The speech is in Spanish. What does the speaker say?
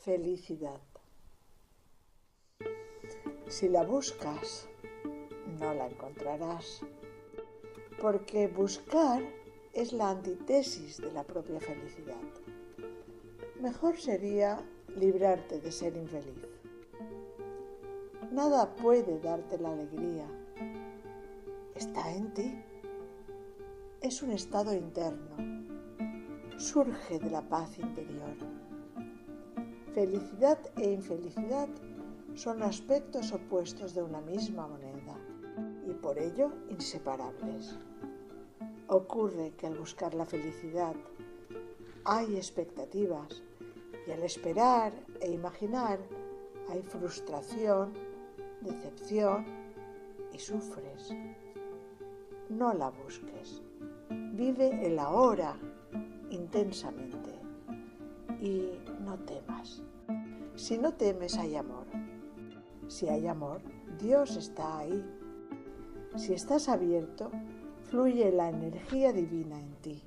Felicidad. Si la buscas, no la encontrarás, porque buscar es la antítesis de la propia felicidad. Mejor sería librarte de ser infeliz. Nada puede darte la alegría. Está en ti. Es un estado interno. Surge de la paz interior. Felicidad e infelicidad son aspectos opuestos de una misma moneda y por ello inseparables. Ocurre que al buscar la felicidad hay expectativas y al esperar e imaginar hay frustración, decepción y sufres. No la busques. Vive el ahora intensamente y no temas. Si no temes, hay amor. Si hay amor, Dios está ahí. Si estás abierto, fluye la energía divina en ti.